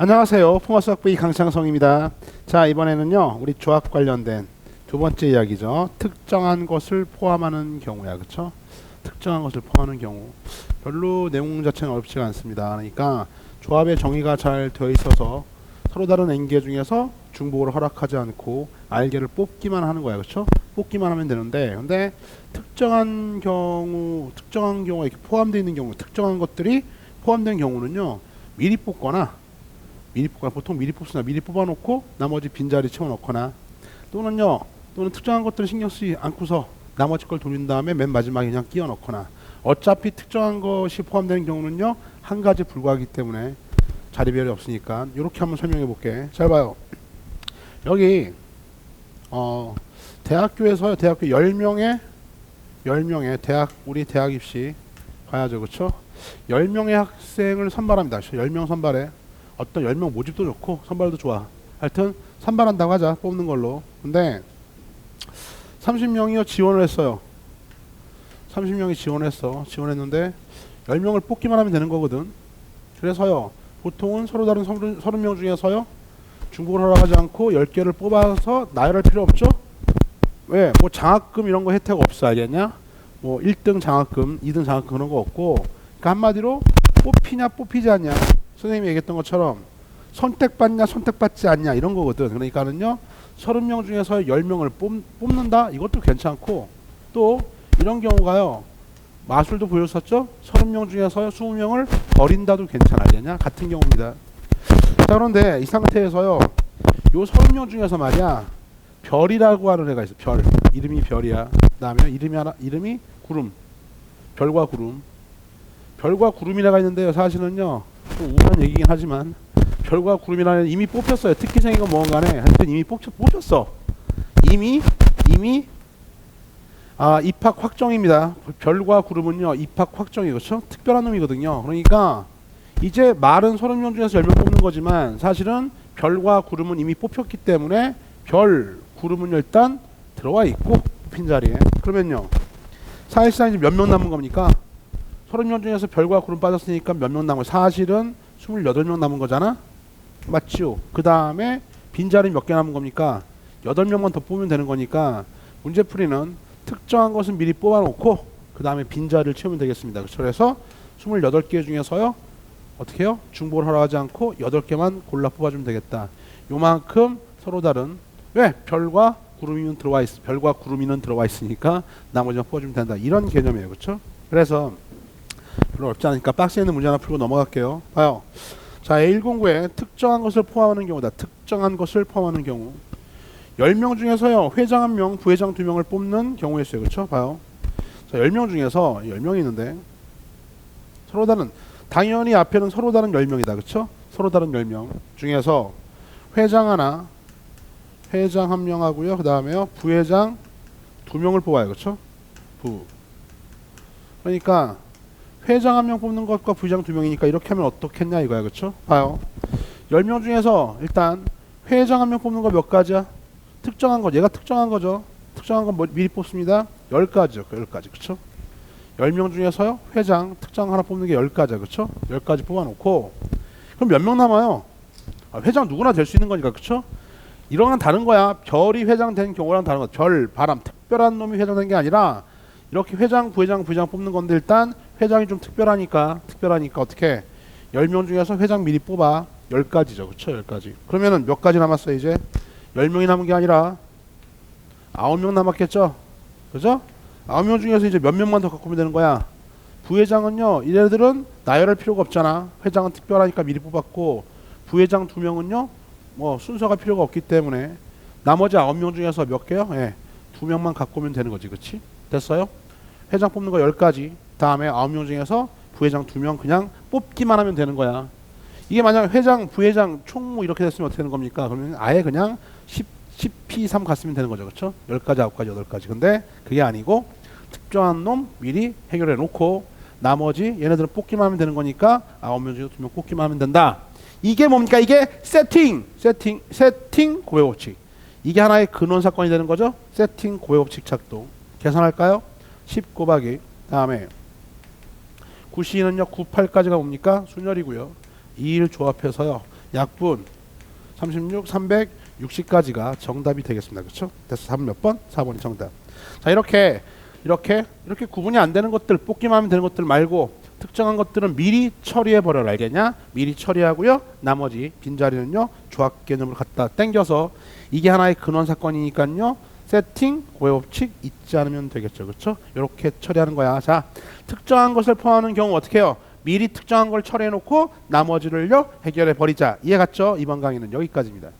안녕하세요. 풍어수학부의 강창성입니다. 자, 이번에는요 우리 조합 관련된 두 번째 이야기죠. 특정한 것을 포함하는 경우야, 그렇죠? 특정한 것을 포함하는 경우 별로 내용 자체는 어렵지가 않습니다. 그러니까 조합의 정의가 잘 되어 있어서 서로 다른 N개 중에서 중복을 허락하지 않고 R개를 뽑기만 하는 거야, 그렇죠? 뽑기만 하면 되는데, 근데 특정한 경우에 이렇게 포함되어 있는 경우, 특정한 것들이 포함된 경우는요 미리 뽑거나 보통 미리 뽑습니다. 미리 뽑아놓고 나머지 빈자리 채워넣거나 또는 특정한 것들을 신경 쓰지 않고서 나머지 걸 돌린 다음에 맨 마지막에 그냥 끼워 넣거나, 어차피 특정한 것이 포함되는 경우는요 한 가지 불과하기 때문에 자리별이 없으니까 이렇게 한번 설명해 볼게. 잘 봐요. 여기 대학교에서요, 대학교 10명의 우리 대학 입시 봐야죠, 그렇죠? 10명의 학생을 선발합니다. 10명 선발해. 어떤 10명 모집도 좋고 선발도 좋아. 하여튼 선발한다고 하자, 뽑는 걸로. 근데 30명이요 지원을 했어요. 30명이 지원했는데 10명을 뽑기만 하면 되는 거거든. 그래서요 보통은 서로 다른 30명 중에서요 중복을 허락하지 않고 10개를 뽑아서 나열할 필요 없죠. 왜? 뭐 장학금 이런 거 혜택 없어, 알겠냐? 뭐 1등 장학금, 2등 장학금 그런 거 없고, 그러니까 한마디로 뽑히냐 뽑히지 않냐, 선생님이 얘기했던 것처럼 선택받냐 선택받지 않냐 이런 거거든. 그러니까는요 30명 중에서 10명을 뽑는다, 이것도 괜찮고, 또 이런 경우가요 마술도 보였었죠. 30명 중에서 20명을 버린다도 괜찮아, 알겠냐? 같은 경우입니다. 자, 그런데 이 상태에서요 요 30명 중에서 말이야 별이라고 하는 애가 있어. 별, 이름이 별이야. 그 다음에 이름이 구름, 별과 구름이라가 있는데요, 사실은요 좀 우울한 얘기긴 하지만 별과 구름이라는 이미 뽑혔어요. 특기생이건 뭐건 간에 하여튼 이미 뽑혔어. 이미 입학 확정입니다. 별과 구름은요 입학 확정이, 그렇죠? 특별한 놈이거든요. 그러니까 이제 말은 30명 중에서 10명 뽑는 거지만 사실은 별과 구름은 이미 뽑혔기 때문에 별, 구름은 일단 들어와 있고 뽑힌 자리에. 그러면요 사실상 이제 몇 명 남은 겁니까? 30명 중에서 별과 구름 빠졌으니까 몇 명 남은, 사실은 28명 남은 거잖아. 맞죠? 그 다음에 빈자리 몇 개 남은 겁니까? 8명만 더 뽑으면 되는 거니까 문제풀이는 특정한 것은 미리 뽑아놓고 그 다음에 빈자리를 채우면 되겠습니다. 그래서 28개 중에서요 어떻게 해요? 중복을 허락하지 않고 8개만 골라 뽑아주면 되겠다. 요만큼 서로 다른, 왜? 별과 구름이는 들어와 있으니까 나머지만 뽑아주면 된다. 이런 개념이에요, 그렇죠? 그래서 별로 어렵지 않으니까 박스에 있는 문제 하나 풀고 넘어갈게요. 봐요. 자, A109에 특정한 것을 포함하는 경우다. 특정한 것을 포함하는 경우 10명 중에서요 회장 1명, 부회장 2명을 뽑는 경우였어요, 그렇죠? 봐요. 자, 10명 중에서 10명이 있는데 서로 다른, 당연히 앞에는 서로 다른 10명이다, 그렇죠? 서로 다른 10명 중에서 회장 1명 하고요, 그 다음에요 부회장 2명을 뽑아요, 그렇죠? 그러니까 회장 1명 뽑는 것과 부회장 2명이니까 이렇게 하면 어떻겠냐 이거야, 그렇죠? 봐요. 10명 중에서 일단 회장 1명 뽑는 거 몇 가지야? 특정한 거, 얘가 특정한 거죠. 특정한 건 뭐 미리 뽑습니다. 10가지죠. 10가지. 그렇죠? 10명 중에서요 회장 특정 하나 뽑는 게 10가지야. 그렇죠? 10가지 뽑아놓고 그럼 몇 명 남아요? 회장 누구나 될 수 있는 거니까, 그렇죠? 이런 건 다른 거야. 별이 회장된 경우랑 다른 거야. 별, 바람, 특별한 놈이 회장된 게 아니라 이렇게 회장, 부회장 뽑는 건데, 일단 회장이 좀 특별하니까 어떻게 10명 중에서 회장 미리 뽑아. 10가지죠. 그렇죠? 10가지. 그러면은 몇 가지 남았어요, 이제? 10명이 남은 게 아니라 9명 남았겠죠? 그죠? 9명 중에서 이제 몇 명만 더 갖고 오면 되는 거야. 부회장은요, 얘네들은 나열할 필요가 없잖아. 회장은 특별하니까 미리 뽑았고, 부회장 2명은요, 뭐 순서가 필요가 없기 때문에 나머지 9명 중에서 몇 개요? 예, 2명만 갖고 오면 되는 거지, 그렇지? 됐어요? 회장 뽑는 거 10가지. 다음에 9명 중에서 부회장 2명 그냥 뽑기만 하면 되는 거야. 이게 만약 회장, 부회장, 총무 이렇게 됐으면 어떻게 되는 겁니까? 그러면 아예 그냥 10P3 갔으면 되는 거죠, 그렇죠? 10가지, 9가지, 8가지. 근데 그게 아니고 특정한 놈 미리 해결해 놓고 나머지 얘네들은 뽑기만 하면 되는 거니까 9명 중에서 2명 뽑기만 하면 된다. 이게 뭡니까? 이게 세팅 고해 법칙. 이게 하나의 근원 사건이 되는 거죠. 세팅 고해 법칙 작동. 계산할까요? 10 곱하기 다음에 9C는요 98까지가 뭡니까? 순열이고요. 2일 조합해서요 약분 36, 360까지가 정답이 되겠습니다. 그렇죠? 그래서 4번 몇 번? 4번이 정답. 자, 이렇게 구분이 안 되는 것들, 뽑기만 하면 되는 것들 말고 특정한 것들은 미리 처리해 버려라. 알겠냐? 미리 처리하고요. 나머지 빈자리는요. 조합 개념으로 갖다 당겨서 이게 하나의 근원 사건이니까요. 세팅, 고해 법칙 잊지 않으면 되겠죠. 그렇죠? 이렇게 처리하는 거야. 자, 특정한 것을 포함하는 경우 어떻게 해요? 미리 특정한 걸 처리해 놓고 나머지를요. 해결해 버리자. 이해 갔죠? 이번 강의는 여기까지입니다.